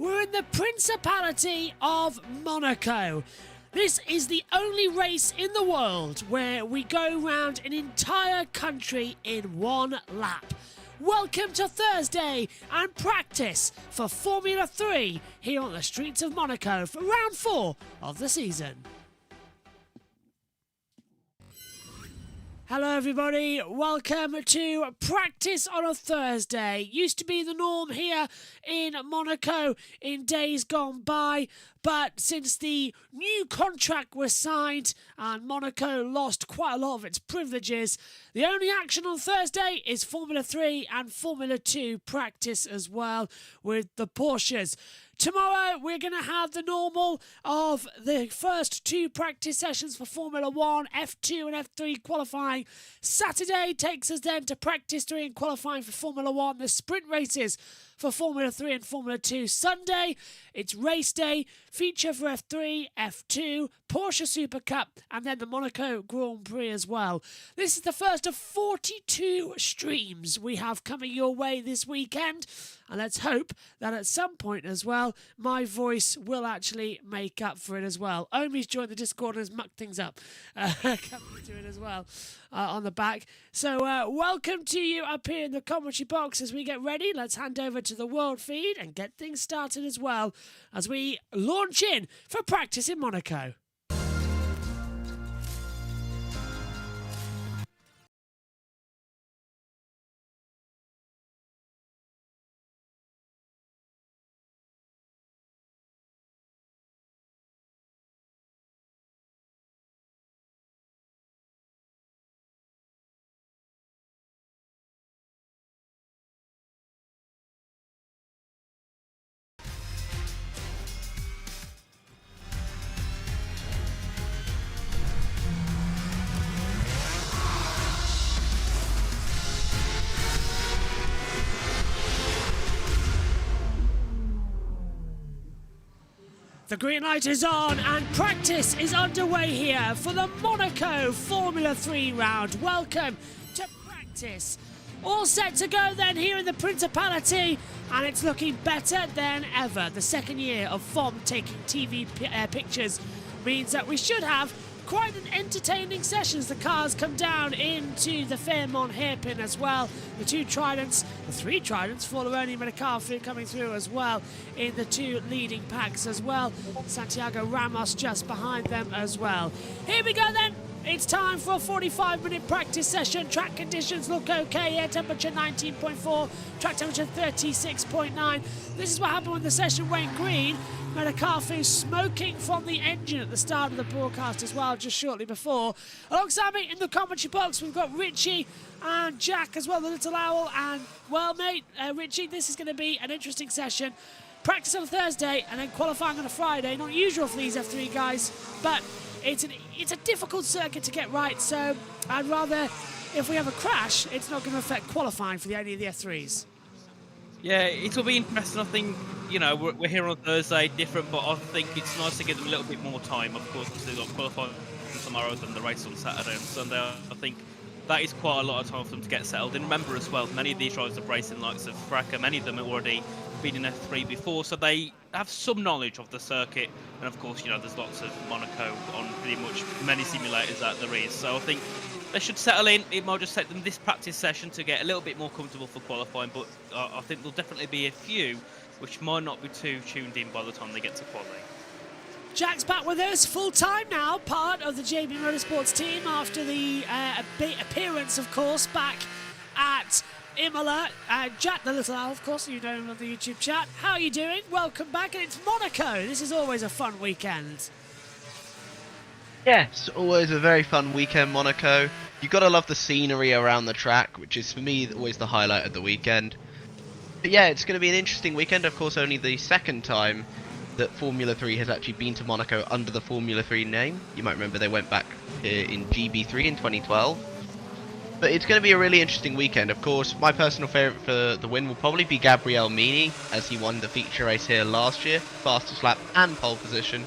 We're in the Principality of Monaco. This is the only race in the world where we go round an entire country in one lap. Welcome to Thursday and practice for Formula 3 here on the streets of Monaco for round 4 of the season. Hello everybody, welcome to practice on a Thursday. Used to be the norm here in Monaco in days gone by, but since the new contract was signed and Monaco lost quite a lot of its privileges, the only action on Thursday is Formula 3 and Formula 2 practice as well with the Porsches. Tomorrow we're going to have the normal of the first 2 practice sessions for Formula 1, F2 and F3 qualifying. Saturday takes us then to practice 3 and qualifying for Formula 1, the sprint races for Formula 3 and Formula 2. Sunday, it's race day, feature for F3, F2, Porsche Super Cup, and then the Monaco Grand Prix as well. This is the first of 42 streams we have coming your way this weekend, and let's hope that at some point as well, my voice will actually make up for it as well. Omi's joined the Discord and has mucked things up. Coming to it as well on the back. So welcome to you up here in the commentary box as we get ready. Let's hand over to the world feed and get things started as well as we launch in for practice in Monaco. The green light is on and practice is underway here for the Monaco Formula 3 round. Welcome to practice. All set to go then here in the Principality, and it's looking better than ever. The second year of FOM taking TV pictures means that we should have quite an entertaining session as the cars come down into the Fairmont hairpin as well. The 2 Tridents, the 3 Tridents, Forleroni and McCarthy coming through as well in the 2 leading packs as well. Santiago Ramos just behind them as well. Here we go then. It's time for a 45-minute practice session. Track conditions look okay. Air temperature 19.4, track temperature 36.9. This is what happened when the session went green. McCarthy smoking from the engine at the start of the broadcast as well, just shortly before. Alongside me in the commentary box, we've got Richie and Jack as well, the little owl. And, well, mate, Richie, this is going to be an interesting session. Practice on a Thursday and then qualifying on a Friday. Not usual for these F3 guys, but it's a difficult circuit to get right, so I'd rather, if we have a crash, it's not going to affect qualifying for any of the F3s. Yeah, it will be interesting. I think, you know, we're here on Thursday, different, but I think it's nice to give them a little bit more time. Of course, because they've got qualifying tomorrow and the race on Saturday and Sunday. I think that is quite a lot of time for them to get settled. And remember as well, many of these drivers have raced in likes of Fracker, many of them have already been in F3 before, so they have some knowledge of the circuit. And of course, you know, there's lots of Monaco on pretty much many simulators that there is. So I think they should settle in. It might just take them this practice session to get a little bit more comfortable for qualifying, but I think there'll definitely be a few which might not be too tuned in by the time they get to qualifying. Jack's back with us full-time now, part of the JBMotorsports team after the appearance, of course, back at Imola. Jack the Little Owl, of course, you know him on the YouTube chat. How are you doing? Welcome back, and it's Monaco. This is always a fun weekend. Yes, always a very fun weekend, Monaco. You gotta love the scenery around the track, which is for me always the highlight of the weekend. But yeah, it's gonna be an interesting weekend. Of course, only the second time that Formula 3 has actually been to Monaco under the Formula 3 name. You might remember they went back here in GB3 in 2012. But it's going to be a really interesting weekend. Of course, my personal favourite for the win will probably be Gabriel Mini, as he won the feature race here last year, fastest lap and pole position.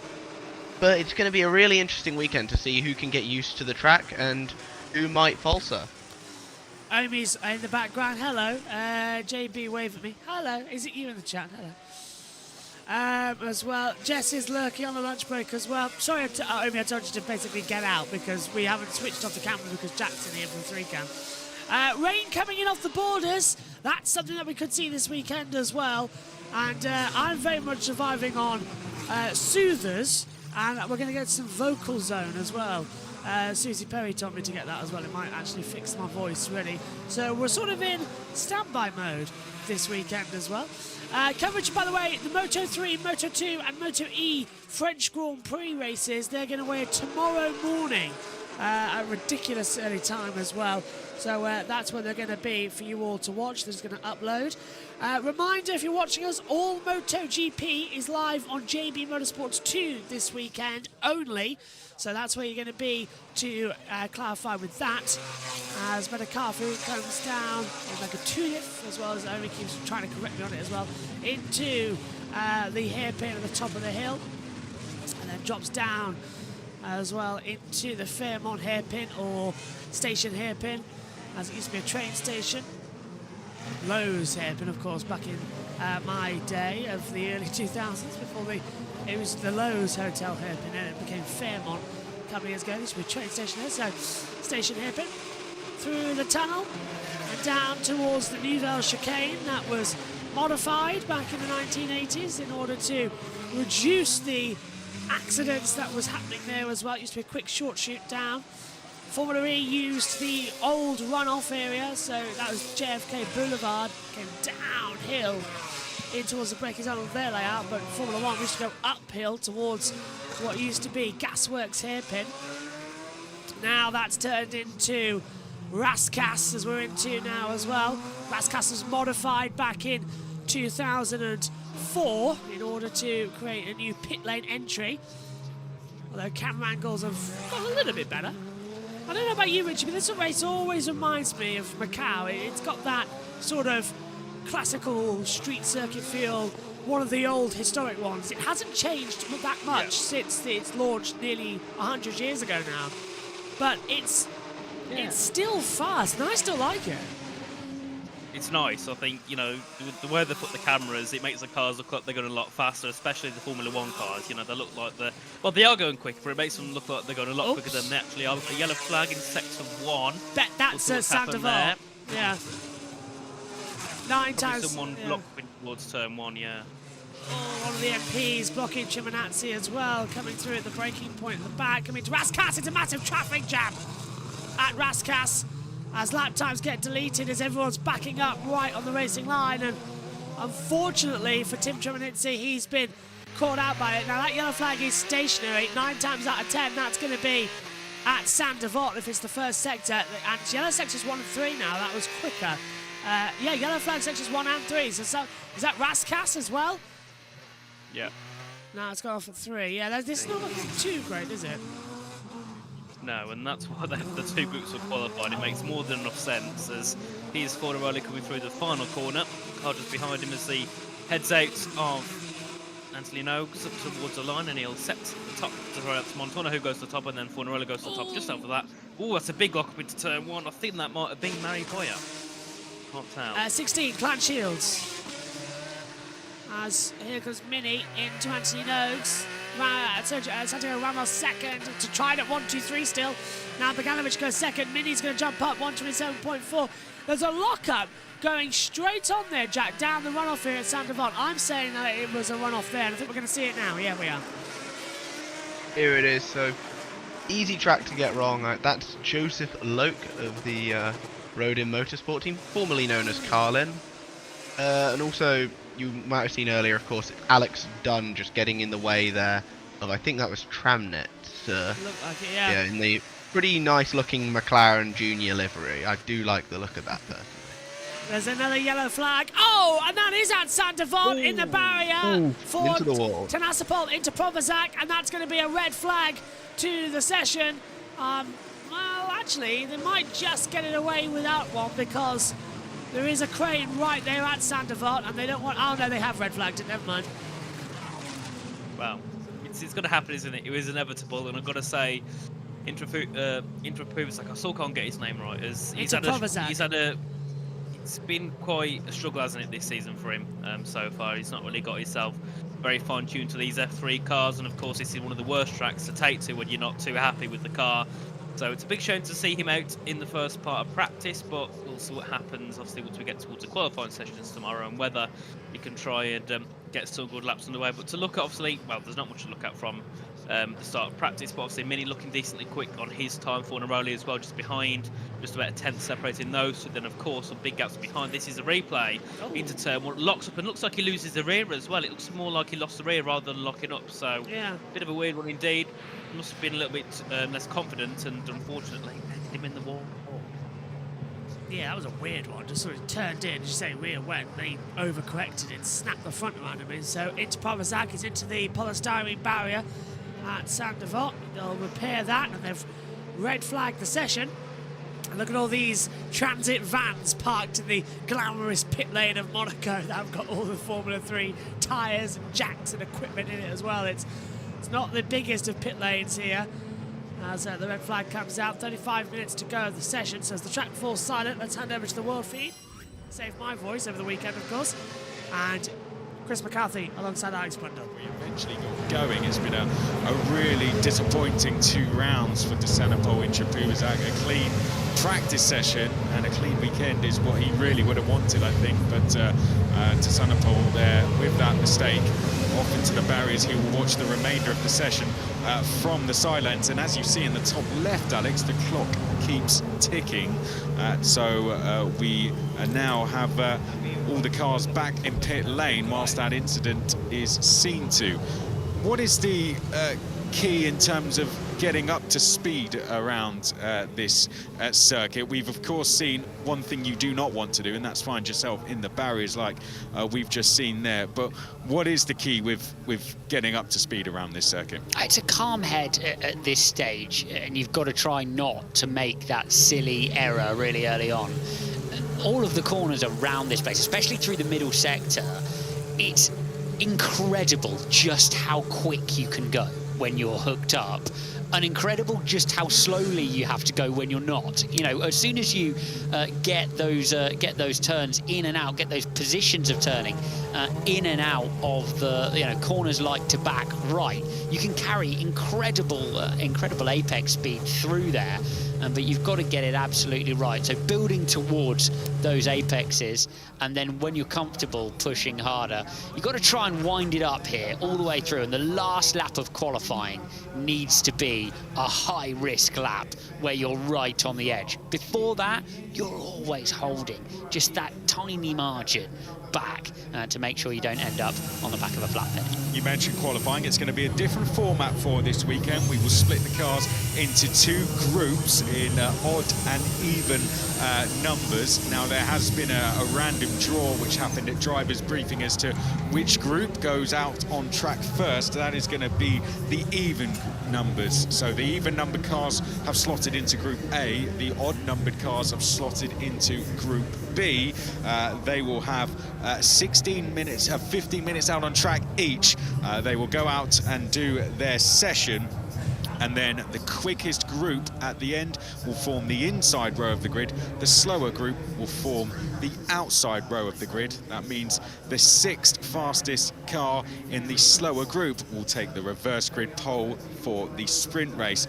But it's going to be a really interesting weekend to see who can get used to the track and who might falter. Omi's in the background. Hello. JB, wave at me. Hello. Is it you in the chat? Hello. As well, Jess is lurking on the lunch break as well. Sorry, Omi, I told you to basically get out because we haven't switched off the camera because Jack's in here from 3 cam. Rain coming in off the borders. That's something that we could see this weekend as well. And I'm very much surviving on soothers, and we're going to get some vocal zone as well. Susie Perry told me to get that as well. It might actually fix my voice, really. So we're sort of in standby mode this weekend as well. Coverage, by the way, the Moto 3, Moto 2 and Moto E French Grand Prix races, they're going to air tomorrow morning at a ridiculous early time as well. So that's where they're going to be for you all to watch. They're just going to upload. Reminder, if you're watching us, all MotoGP is live on JBMotorsports 2 this weekend only. So that's where you're going to be to clarify with that. As Metakafu comes down in like a tulip, as well as Omi keeps trying to correct me on it as well, into the hairpin at the top of the hill. And then drops down as well into the Fairmont hairpin or station hairpin, as it used to be a train station. Lowe's hairpin, of course, back in my day of the early 2000s, before it was the Lowe's Hotel hairpin, and it became Fairmont a couple of years ago. This would be a train station there, so station hairpin through the tunnel and down towards the Nouvelle chicane that was modified back in the 1980s in order to reduce the accidents that was happening there as well. It used to be a quick short shoot down. Formula E used the old runoff area, so that was JFK Boulevard, came downhill in towards the braking zone of their layout, but Formula 1 used to go uphill towards what used to be Gasworks hairpin. Now that's turned into Rascasse, as we're into now as well. Rascasse was modified back in 2004 in order to create a new pit lane entry, although camera angles have got a little bit better. I don't know about you, Richie, but this race always reminds me of Macau. It's got that sort of classical street circuit feel, one of the old historic ones. It hasn't changed that much since its launch nearly 100 years ago now. But it's still fast, and I still like it. It's nice. I think, you know, the way they put the cameras, it makes the cars look like they're going a lot faster, especially the Formula 1 cars. You know, they look like well, they are going quick, but it makes them look like they're going a lot quicker than they actually are. A yellow flag in sector 1. That's a Sandoval. Yeah. 9 times. Someone blocked towards turn 1, yeah. Oh, one of the MPs blocking Chiminazzi as well, coming through at the braking point at the back. Coming to Rascasse, it's a massive traffic jam at Rascasse, as lap times get deleted as everyone's backing up right on the racing line. And unfortunately for Tim Chiminazzi, he's been caught out by it. Now that yellow flag is stationary. 9 times out of 10, that's going to be at Saint-Devote if it's the first sector. And yellow sectors 1 and 3 now. That was quicker. Yeah, yellow flag sectors 1 and 3. So is that Rascasse as well? Yeah. No, it's gone off at 3. Yeah, this is not looking too great, is it? No, and that's why the 2 groups were qualified. It makes more than enough sense, as here's Fornaroli coming through the final corner. Car just behind him as he heads out of Anthony Noakes up towards the line, and he'll set the top to throw out to Montana, who goes to the top, and then Fornaroli goes to the top just after that. Oh, that's a big lock up into turn 1. I think that might have been Mary Boyer. Can't tell. 16, Clan Shields. As here comes Mini into Anthony Noakes. Santiago Ramos second to try it at 1-2-3 still. Now Boganovic goes second. Mini's going to jump up 127.4. There's a lockup going straight on there, Jack, down the runoff here at Saint-Devote. I'm saying that it was a runoff there, and I think we're going to see it now. Yeah, we are. Here it is. So easy track to get wrong. That's Joseph Loke of the Rodin Motorsport team, formerly known as Carlin. And also, you might have seen earlier, of course, Alex Dunn just getting in the way there of, I think that was Tramnet. Look like it, yeah. in the pretty nice looking McLaren Junior livery. I do like the look of that personally. There's another yellow flag. Oh, and that is at Sandervoort in the barrier for into the wall. Tenasipol into Provazac, and that's going to be a red flag to the session. Well, actually, they might just get it away without one because there is a crane right there at Sandervoort, and they don't want... Oh, no, they have red flagged it. Never mind. Well, it's going to happen, isn't it? It was inevitable, and I've got to say, Provazac, I still can't get his name right. It's been quite a struggle, hasn't it, this season for him so far. He's not really got himself very fine-tuned to these F3 cars, and of course this is one of the worst tracks to take to when you're not too happy with the car. So it's a big shame to see him out in the first part of practice, but we'll see what happens, obviously, once we get towards the qualifying sessions tomorrow, and whether he can try and get some good laps on the way. But to look at, obviously, well, there's not much to look at from the start of practice, but obviously Mini looking decently quick on his time for Neroli as well, just behind, just about a tenth separating those. So then, of course, some big gaps behind. This is a replay into turn one, locks up, and looks like he loses the rear as well. It looks more like he lost the rear rather than locking up. So, yeah, bit of a weird one indeed. Must have been a little bit less confident, and unfortunately, landed him in the wall. Yeah, that was a weird one. Just sort of turned in, as you say, rear went. They overcorrected and snapped the front around him in. So into Provazac is into the polystyrene barrier at Sandervoort. They'll repair that, and they've red flagged the session. And look at all these transit vans parked in the glamorous pit lane of Monaco that have got all the Formula 3 tyres and jacks and equipment in it as well. It's not the biggest of pit lanes here. As the red flag comes out, 35 minutes to go of the session. So as the track falls silent, let's hand over to the world feed. Save my voice over the weekend, of course. And Chris McCarthy alongside Alex Brundle. We eventually got going. It's been a really disappointing 2 rounds for Tenasipol in Provazac. A clean practice session and a clean weekend is what he really would have wanted, I think. But Tenasipol there with that mistake off into the barriers. He will watch the remainder of the session from the silence. And as you see in the top left, Alex, the clock keeps ticking. So we now have all the cars back in pit lane whilst that incident is seen to. What is the key in terms of getting up to speed around this circuit? We've of course seen one thing you do not want to do, and that's find yourself in the barriers like we've just seen there. But what is the key with getting up to speed around this circuit? It's a calm head at this stage, and you've got to try not to make that silly error really early on. All of the corners around this place, especially through the middle sector, it's incredible just how quick you can go when you're hooked up, and incredible just how slowly you have to go when you're not. You know, as soon as you get those turns in and out, get those positions of turning in and out of the corners like to back right, you can carry incredible apex speed through there. But you've got to get it absolutely right. So building towards those apexes, and then when you're comfortable pushing harder, you've got to try and wind it up here all the way through. And the last lap of qualifying needs to be a high-risk lap where you're right on the edge. Before that, you're always holding just that tiny margin back to make sure you don't end up on the back of a flat pin. You mentioned qualifying. It's going to be a different format for this weekend. We will split the cars into 2 groups in odd and even numbers. Now, there has been a random draw which happened at driver's briefing as to which group goes out on track first. That is going to be the even numbers. So the even numbered cars have slotted into Group A. The odd numbered cars have slotted into Group B. They will have 15 minutes out on track each. They will go out and do their session, and then the quickest group at the end will form the inside row of the grid. The slower group will form the outside row of the grid. That means the 6th fastest car in the slower group will take the reverse grid pole for the sprint race.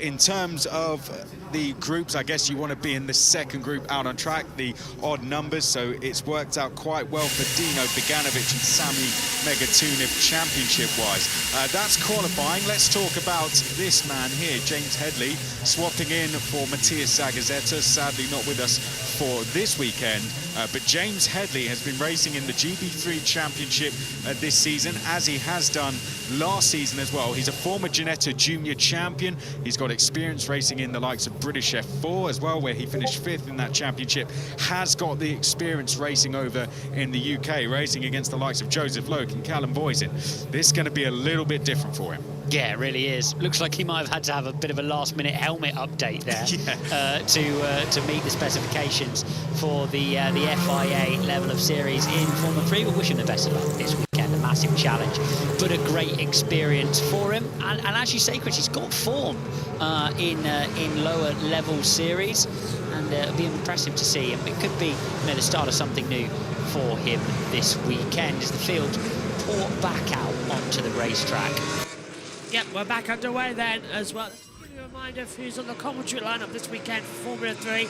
In terms of the groups, I guess you want to be in the second group out on track, the odd numbers, so it's worked out quite well for Dino Beganovic and Sami Megatuniv championship-wise. That's qualifying. Let's talk about this man here, James Headley, swapping in for Matthias Zagazzetta, sadly not with us for this weekend. But James Headley has been racing in the GB3 Championship this season, as he has done last season as well. He's a former Ginetta Junior champion. He's got experience racing in the likes of British F4 as well, where he finished 5th in that championship. Has got the experience racing over in the UK, racing against the likes of Joseph Loke and Callum Voisin. This is going to be a little bit different for him. Yeah, it really is. Looks like he might have had to have a bit of a last-minute helmet update there to meet the specifications for the FIA level of series in Formula 3. We'll wish him the best of luck this weekend. A massive challenge, but a great experience for him. And as you say, Chris, he's got form in lower level series, and it'll be impressive to see. And it could be the start of something new for him this weekend as the field pour back out onto the racetrack. Yep, we're back underway then as well. Let's give you a reminder of who's on the commentary lineup this weekend for Formula 3.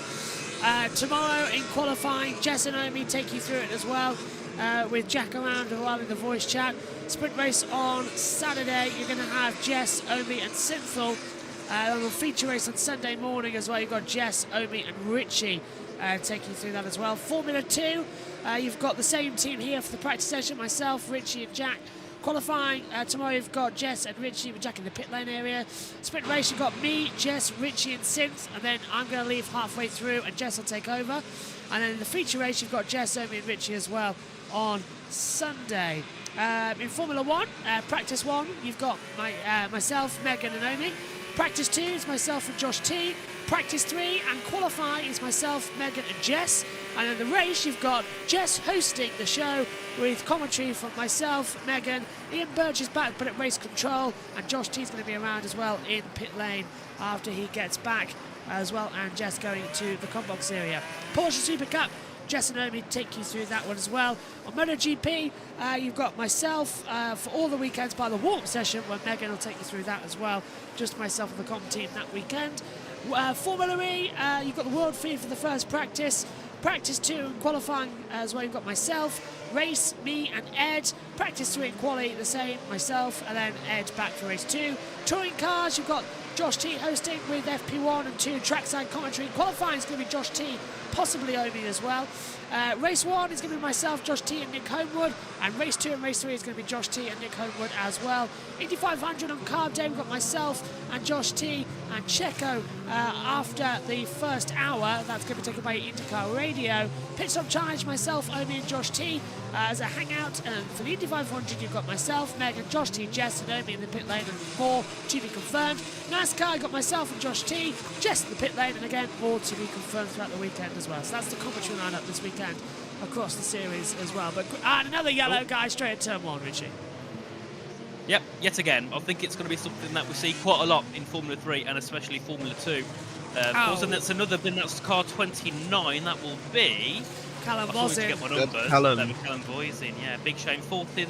Tomorrow in qualifying, Jess and Omi take you through it as well, with Jack around as well in the voice chat. Sprint race on Saturday, you're going to have Jess, Omi and Synthel. On the feature race on Sunday morning as well, you've got Jess, Omi and Richie take you through that as well. Formula 2, you've got the same team here for the practice session, myself, Richie and Jack. Qualifying tomorrow, you've got Jess and Richie with Jack in the pit lane area. Sprint race, you've got me, Jess, Richie and Synth, and then I'm going to leave halfway through and Jess will take over. And then in the feature race, you've got Jess, Omi and Richie as well on Sunday. In Formula 1, practice 1, you've got myself, Megan and Omi. Practice 2 is myself and Josh T. Practice 3 and qualify is myself, Megan and Jess. And in the race, you've got Jess hosting the show with commentary from myself, Megan, Ian Birch is back but at race control, and Josh T is going to be around as well in pit lane after he gets back as well, and Jess going to the Combox area. Porsche Super Cup, Jess and Omi take you through that one as well. On MotoGP, you've got myself for all the weekends by the warm session, where Megan will take you through that as well. Just myself and the comp team that weekend. Formula E, you've got the world feed for the first practice. Practice 2 and qualifying as well, you've got myself, race, me and Ed. Practice 3 and quali the same, myself, and then Ed back for race 2. Touring cars, you've got Josh T hosting with FP1 and 2 trackside commentary. Qualifying is going to be Josh T, possibly Omi as well. Race 1 is going to be myself, Josh T and Nick Homewood, and race 2 and race 3 is going to be Josh T and Nick Homewood as well. Indy 500 on carb day, we've got myself and Josh T and Checo after the first hour. That's going to be taken by IndyCar Radio. Pit stop challenge, myself, Omi and Josh T as a hangout, and for the Indy 500 you've got myself, Megan, Josh T, Jess and Omi in the pit lane, and more to be confirmed. NASCAR, you've got myself and Josh T, Jess in the pit lane, and again more to be confirmed throughout the weekend as well. So that's the commentary lineup this weekend across the series as well. But another yellow guy straight at turn 1, Richie. Yep, yet again, I think it's going to be something that we see quite a lot in Formula 3 and especially Formula 2. Of course, and that's another bin, that's car 29, that will be... Callum Voisin. Get my numbers. Callum Voisin, yeah, big shame. 4th in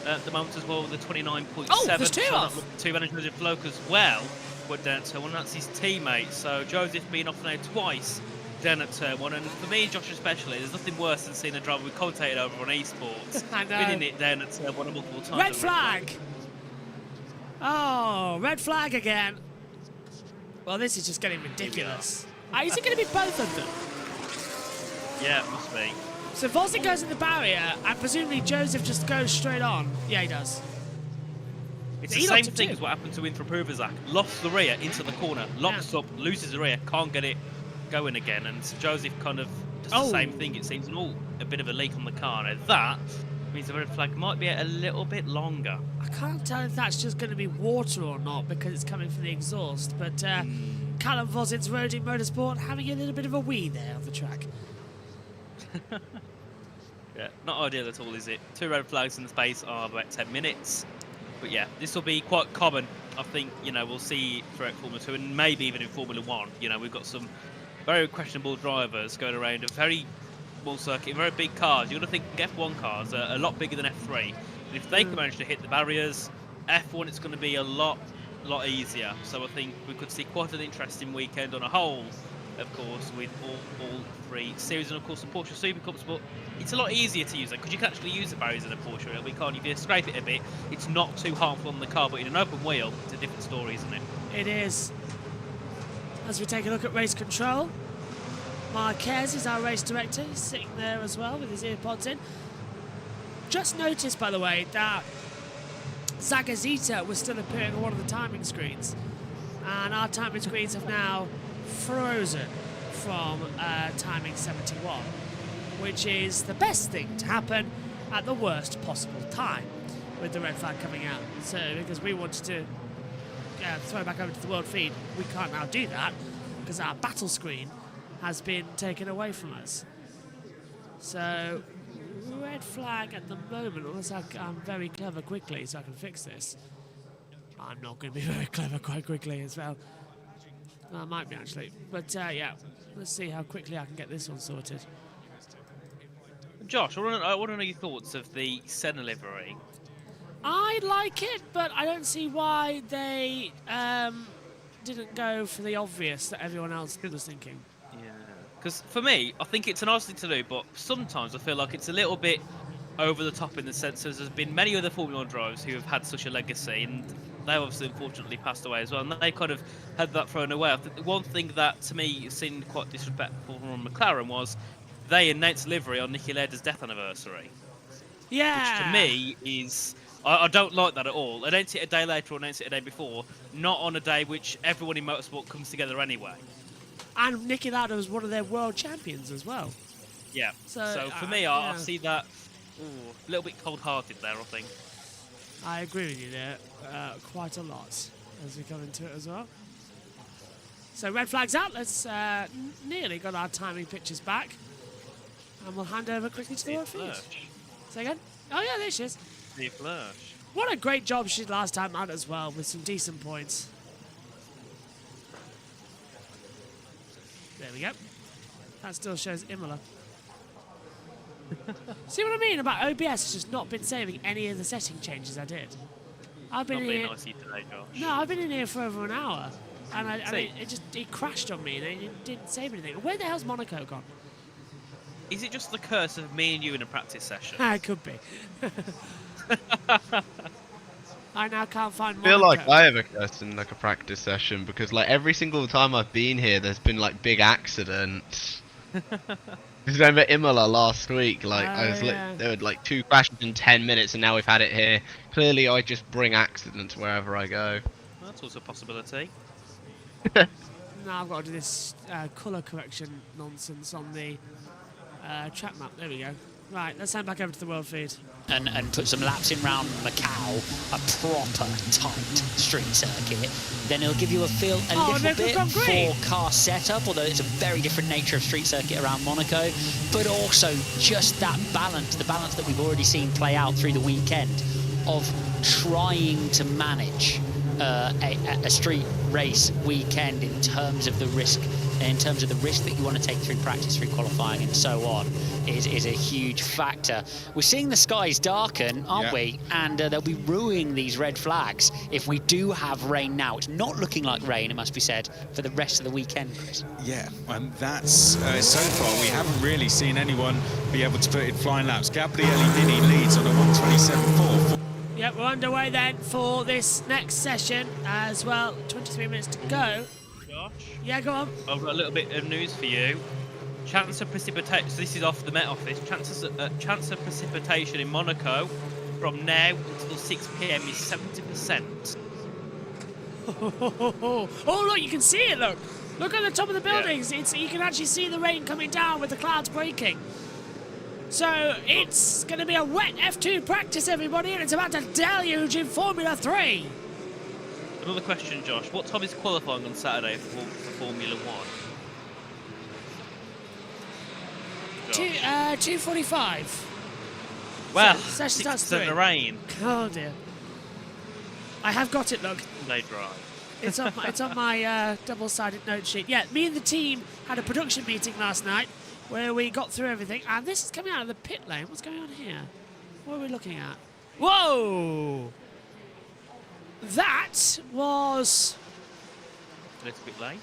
at the moment as well with the 29.7. Oh, there's 2 off. 2 managers of Floke as well. Went down to 1, that's his teammate. So Joseph being off now twice down at turn 1, and for me, Josh especially, there's nothing worse than seeing a driver we commentated over on esports I know. winning it down at turn 1 multiple times. Red flag! Oh, red flag again. Well, this is just getting ridiculous. Is it going to be both of them? Yeah, it must be. So Voisin goes in the barrier, and presumably Joseph just goes straight on. Yeah, he does. It's the same thing as what happened to Winthrop Huvazak. Lost the rear into the corner, locks up, loses the rear, can't get it going again, and Joseph kind of does the same thing, it seems, and a bit of a leak on the car. Now that means the red flag might be a little bit longer. I can't tell if that's just going to be water or not because it's coming from the exhaust, but Callum Voisin's JBMotorsports having a little bit of a wee there on the track. Yeah, not ideal at all, is it? 2 red flags in the space of about 10 minutes. But yeah, this will be quite common. I think, we'll see throughout Formula 2 and maybe even in Formula 1. We've got some very questionable drivers going around a very small circuit, very big cars. You've got to think F1 cars are a lot bigger than F3. And if they can manage to hit the barriers, F1 it's going to be a lot a lot easier. So I think we could see quite an interesting weekend on a whole, of course, with all three series, and of course the Porsche Super Cups. But it's a lot easier to use it because you can actually use the barriers in a Porsche a little bit, can't you? If you scrape it a bit, it's not too harmful on the car. But in an open wheel, it's a different story, isn't it? It is. As we take a look at race control, Marquez is our race director. He's sitting there as well with his earpods in. Just noticed, by the way, that Zagazita was still appearing on one of the timing screens, and our timing screens have now frozen from timing 71, which is the best thing to happen at the worst possible time with the red flag coming out. So because we wanted to throw back over to the world feed, we can't now do that because our battle screen has been taken away from us. So red flag at the moment, unless I'm very clever quickly so I can fix this. I'm not going to be very clever quite quickly as well. I might be actually, but yeah, let's see how quickly I can get this one sorted. Josh, I want to know your thoughts of the Senna livery. I like it, but I don't see why they didn't go for the obvious that everyone else was thinking. Yeah, because for me, I think it's a nice thing to do, but sometimes I feel like it's a little bit over the top in the sense that there's been many other Formula 1 drivers who have had such a legacy, and they obviously unfortunately passed away as well, and they kind of had that thrown away. I think the one thing that to me seemed quite disrespectful from McLaren was they announced livery on Niki Lauda's death anniversary. Yeah. Which to me is, I don't like that at all. Announce it a day later or announce it a day before, not on a day which everyone in motorsport comes together anyway. And Niki Lauda was one of their world champions as well. Yeah. So for me, I see that a little bit cold-hearted there, I think. I agree with you there quite a lot as we come into it as well. So red flag's out. Let's nearly got our timing pictures back. And we'll hand over quickly to the world feed. Say again? Oh yeah, there she is. Steve Flash. What a great job she did last time out as well, with some decent points. There we go. That still shows Imola. See what I mean about OBS? Has just not been saving any of the setting changes I did. I've been Not in being here. nice to you today, Josh. No, I've been in here for over an hour, and it crashed on me. And it didn't save anything. Where the hell's Monaco gone? Is it just the curse of me and you in a practice session? It could be. I now can't find I feel Monaco. like I have a curse in like a practice session because like every single time I've been here, there's been like big accidents. Remember Imola last week? Like there were like 2 crashes in 10 minutes, and now we've had it here. Clearly, I just bring accidents wherever I go. That's also a possibility. Now I've got to do this colour correction nonsense on the track map. There we go. Right, let's hand back over to the world feed. And put some laps in round Macau, a proper tight street circuit. Then it'll give you a feel a little bit for car setup, although it's a very different nature of street circuit around Monaco, but also just that balance, the balance that we've already seen play out through the weekend of trying to manage a street race weekend in terms of the risk, that you want to take through practice, through qualifying and so on, is a huge factor. We're seeing the skies darken, aren't we? And they'll be ruining these red flags if we do have rain now. It's not looking like rain, it must be said, for the rest of the weekend, Chris. Yeah, and that's so far we haven't really seen anyone be able to put in flying laps. Gabriele Dini leads on a 1:27.4. Yep, we're underway then for this next session as well. 23 minutes to go. Josh? Yeah, go on. I've got a little bit of news for you. Chance of precipitation, so this is off the Met Office, chance of precipitation in Monaco from now until 6 PM is 70%. Oh, look, you can see it, look. Look at the top of the buildings. Yeah. You can actually see the rain coming down with the clouds breaking. So it's going to be a wet F2 practice, everybody, and it's about to deluge in Formula 3. Another question, Josh. What time is qualifying on Saturday for Formula 1? 2:45. Well, session starts 6% of rain. Oh dear. I have got it, look. They dry. It's on my double-sided note sheet. Yeah, me and the team had a production meeting last night where we got through everything, and this is coming out of the pit lane. What's going on here? What are we looking at? Whoa! that was... A little bit late.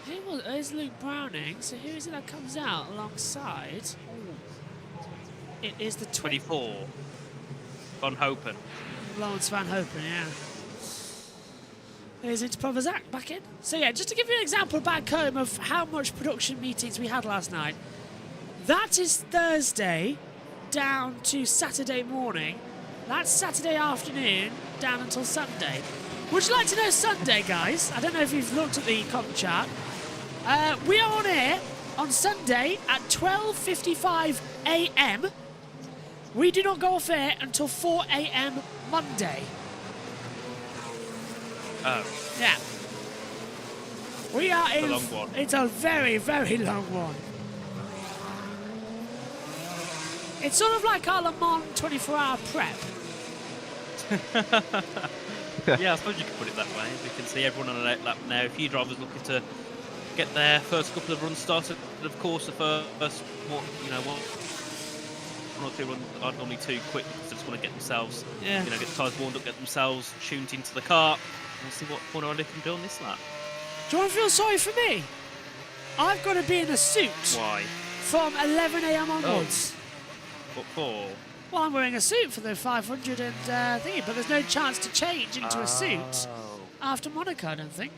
Here's Luke Browning, so who is it that comes out alongside? It is the 24. Van Hopen. Lawrence Van Hopen, yeah. Here's into Provozak back in. So yeah, just to give you an example back home of how much production meetings we had last night. That is Thursday down to Saturday morning. That's Saturday afternoon down until Sunday. Would you like to know Sunday, guys? I don't know if you've looked at the comp chart. We are on air on Sunday at 12:55 a.m. We do not go off air until 4 a.m. Monday. Oh. Yeah. We are in... It's a long one. It's a very, very long one. It's sort of like our Le Mans 24-hour prep. Yeah, I suppose you could put it that way. We can see everyone on an 8 lap now. A few drivers looking to get their first couple of runs started. Of course, the first, one or two runs aren't normally too quick because they just want to get themselves, get the tyres warmed up, get themselves tuned into the car. We'll see what Fornelli can do on this lap. Do you want to feel sorry for me? I've got to be in a suit. Why? From 11 a.m. onwards. What for? Well, I'm wearing a suit for the 500 and thingy, but there's no chance to change into a suit after Monaco, I don't think.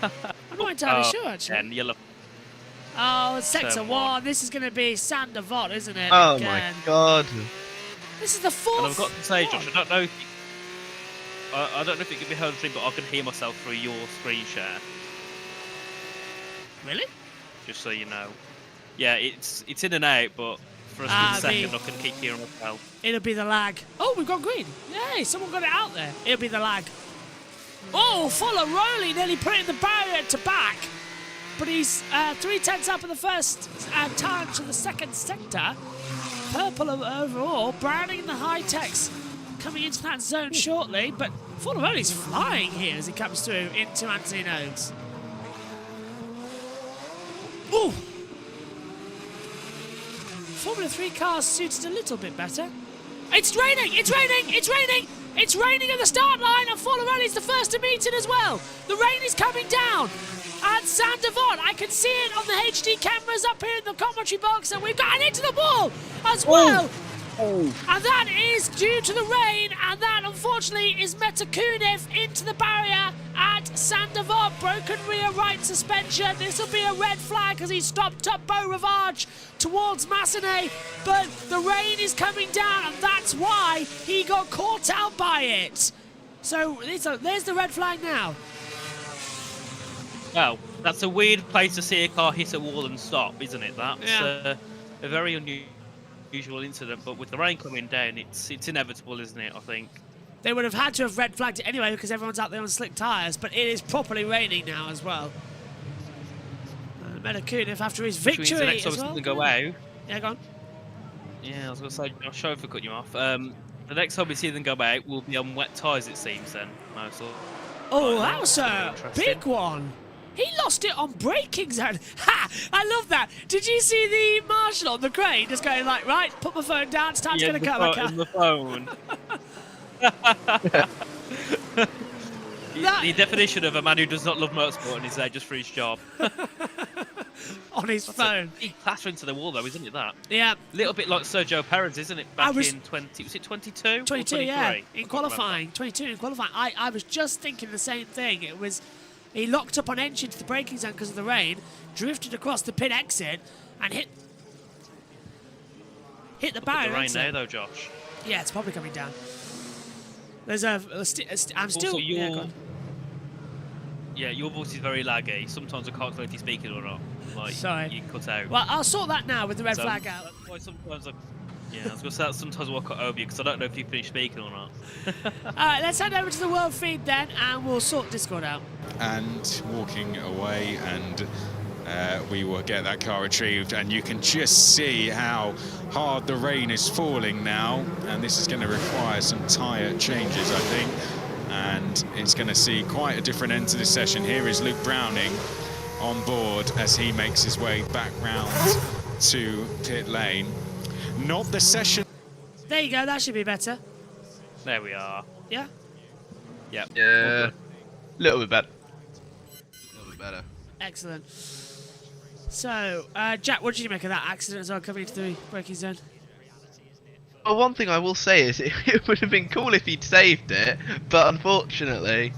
I'm not entirely sure, actually. And yellow. Oh, Sector Turn 1. This is going to be Sander Vaught, isn't it? Oh again? my god. This is the fourth. And I've got to say, Josh, one. I don't know if I don't know if it can be heard on stream, but I can hear myself through your screen share. Really? Just so you know. Yeah, it's in and out, but for a split second, I can keep hearing myself. It'll be the lag. Oh, we've got green. Yay, someone got it out there. It'll be the lag. Oh, Fuller Rowley nearly put it in the barrier to back. But he's 3/10 up in the first time to the second sector. Purple overall. Browning in the high-techs coming into that zone shortly. But Fuller Rowley's flying here as he comes through into Anthony Noakes. Ooh! Formula 3 cars suited a little bit better. It's raining! It's raining! It's raining! It's raining at the start line, and Fuller Rowley's the first to meet it as well. The rain is coming down. And Sander Vaught, I can see it on the HD cameras up here in the commentary box, and we've got it into the wall as well. And that is due to the rain, and that unfortunately is Metakunev into the barrier at Sander Vaught. Broken rear right suspension. This will be a red flag as he stopped up Beau Rivage towards Massenet, but the rain is coming down, and that's why he got caught out by it. So there's the red flag now. Well, that's a weird place to see a car hit a wall and stop, isn't it? That's a very unusual incident, but with the rain coming down, it's inevitable, isn't it, I think? They would have had to have red flagged it anyway because everyone's out there on slick tyres, but it is properly raining now as well. Metakunev after his victory Which means the next as time well. doesn't go out. Yeah, go on. Yeah, I was going to say, I'm sorry for cutting you off. The next time we see them go out will be on wet tyres, it seems, then. Oh, that was a big one. He lost it on braking zone. Ha! I love that. Did you see the marshal on the crane just going like, right, put my phone down, it's time to get a cut my car. The phone. The definition of a man who does not love motorsport and is there just for his job. On his phone. He clashed into the wall though, isn't it, that? Yeah. A little bit like Sergio Perez, isn't it? Back in 20, was it 22? 22, yeah. In qualifying. 22 in qualifying. I was just thinking the same thing. It was, he locked up on entry to the braking zone because of the rain, drifted across the pit exit, and hit the barrier. The rain now though, Josh. Yeah, it's probably coming down. There's I'm still. Also, your voice is very laggy. Sometimes I can't tell if you're speaking or not. Like, sorry. You cut out. Well, I'll sort that now with the red flag out. That's why sometimes I was going to say that sometimes I cut over you because I don't know if you finished speaking or not. Alright, let's head over to the world feed then and we'll sort Discord out. And walking away, and we will get that car retrieved, and you can just see how hard the rain is falling now, and this is going to require some tyre changes, I think, and it's going to see quite a different end to this session. Here is Luke Browning on board as he makes his way back round to pit lane. Not the session. There you go, that should be better. There we are. Yeah? Yep. all Yeah. good. Little bit better. Little bit better. Excellent. So, Jack, what did you make of that accident as well, coming into the braking zone? Well, one thing I will say is it would have been cool if he'd saved it, but unfortunately,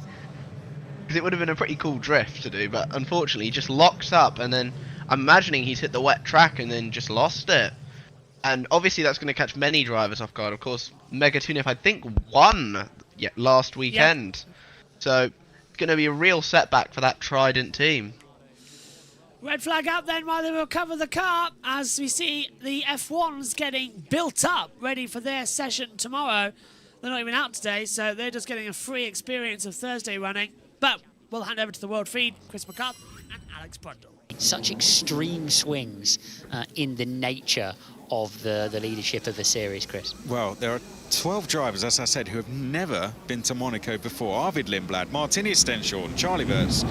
because it would have been a pretty cool drift to do, but unfortunately he just locks up, and then I'm imagining he's hit the wet track and then just lost it. And obviously that's going to catch many drivers off guard. Of course, Megatunif, I think, won last weekend. So it's going to be a real setback for that Trident team. Red flag out then while they recover the car, as we see the F1s getting built up, ready for their session tomorrow. They're not even out today, so they're just getting a free experience of Thursday running. But we'll hand over to the World Feed, Chris McCarthy and Alex Brundle. Such extreme swings in the nature of the leadership of the series, Chris. Well, there are 12 drivers, as I said, who have never been to Monaco before. Arvid Lindblad, Martin Stenshorn, Charlie Wirtz,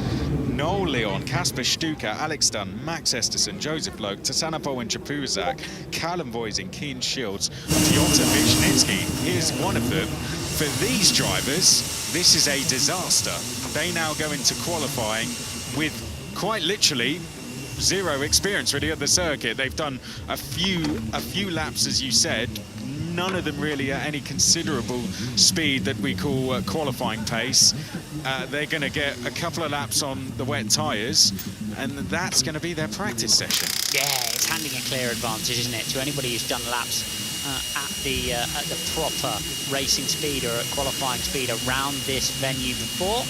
Noel Leon, Kasper Stuka, Alex Dunn, Max Esterson, Joseph Loke, Tasana Bowen-Chapuzak, Callum Voising, Keen Shields, Piotr Vichnitsky. Here's one of them. For these drivers, this is a disaster. They now go into qualifying with quite literally zero experience really at the circuit. They've done a few laps, as you said. None of them really at any considerable speed that we call qualifying pace. They're going to get a couple of laps on the wet tyres, and that's going to be their practice session. Yeah, it's handing a clear advantage, isn't it, to anybody who's done laps at the proper racing speed or at qualifying speed around this venue before.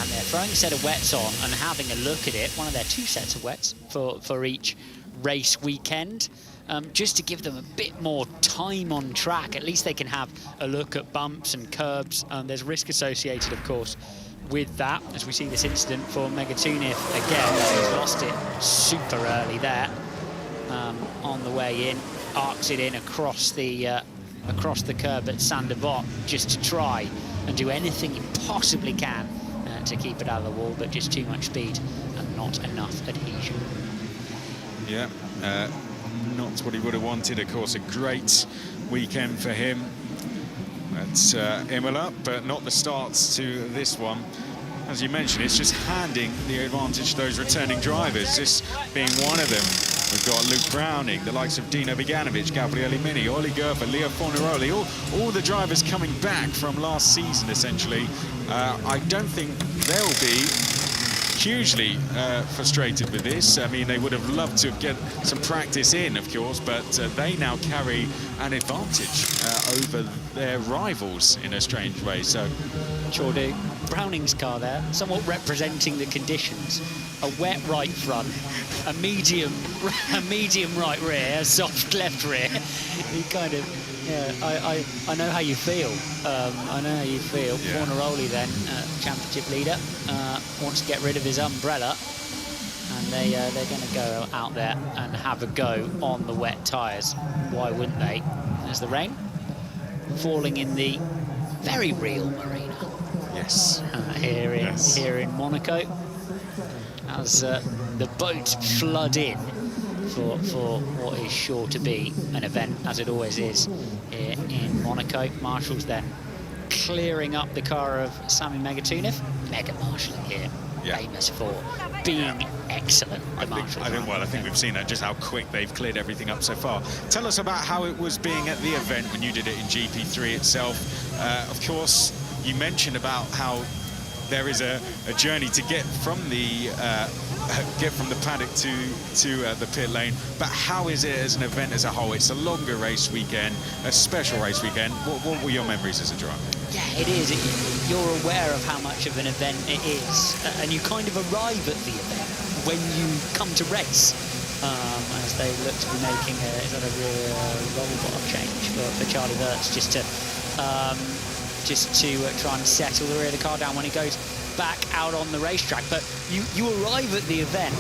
And they're throwing a set of wets on and having a look at it, one of their 2 sets of wets for each race weekend, just to give them a bit more time on track. At least they can have a look at bumps and curbs. There's risk associated, of course, with that, as we see this incident for Megatunif again. He's lost it super early there on the way in, arcs it in across the curb at Saint-Devote, just to try and do anything he possibly can to keep it out of the wall, but just too much speed and not enough adhesion. Yeah, not what he would have wanted. Of course, a great weekend for him at Imola, but not the starts to this one. As you mentioned, it's just handing the advantage to those returning drivers, this being one of them. We've got Luke Browning, the likes of Dino Viganovic, Gabriele Mini, Oli Gerfer, Leo Fornaroli, all the drivers coming back from last season, essentially. I don't think they'll be hugely frustrated with this. I mean, they would have loved to get some practice in, of course, but they now carry an advantage over their rivals in a strange way. So, sure do. Browning's car there, somewhat representing the conditions. A wet right front, a medium right rear, a soft left rear. He kind of, yeah, I know how you feel. I know how you feel. Yeah. Fornaroli then, championship leader, wants to get rid of his umbrella, and they're going to go out there and have a go on the wet tyres. Why wouldn't they? There's the rain falling in the very real marina. yes. Here in Monaco, as the boats flood in for what is sure to be an event, as it always is here in Monaco. Marshall's then clearing up the car of Sami Megatunif. Mega marshalling here, Yeah. famous for being excellent. The marshals. I think we've seen that, just how quick they've cleared everything up so far. Tell us about how it was being at the event when you did it in GP3 itself. Of course, you mentioned about how there is a journey to get from the paddock to the pit lane, but how is it as an event as a whole? It's a longer race weekend, a special race weekend. What were your memories as a driver? Yeah, it is. You're aware of how much of an event it is, and you kind of arrive at the event when you come to race. As they look to be making a rear roll bar change for Charlie Wirtz, just to try and settle the rear of the car down when it goes back out on the racetrack. But you arrive at the event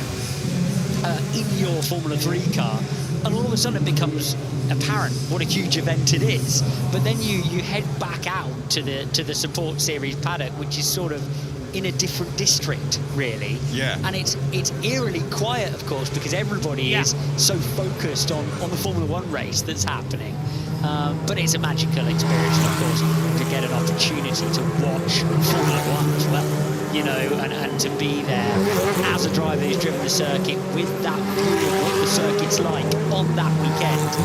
in your Formula 3 car, and all of a sudden it becomes apparent what a huge event it is. But then you head back out to the support series paddock, which is sort of in a different district, really. Yeah. And it's eerily quiet, of course, because everybody is so focused on the Formula One race that's happening. But it's a magical experience, and of course, to get an opportunity to watch Formula One as well, you know, and to be there as a driver who's driven the circuit with that view of what the circuit's like on that weekend.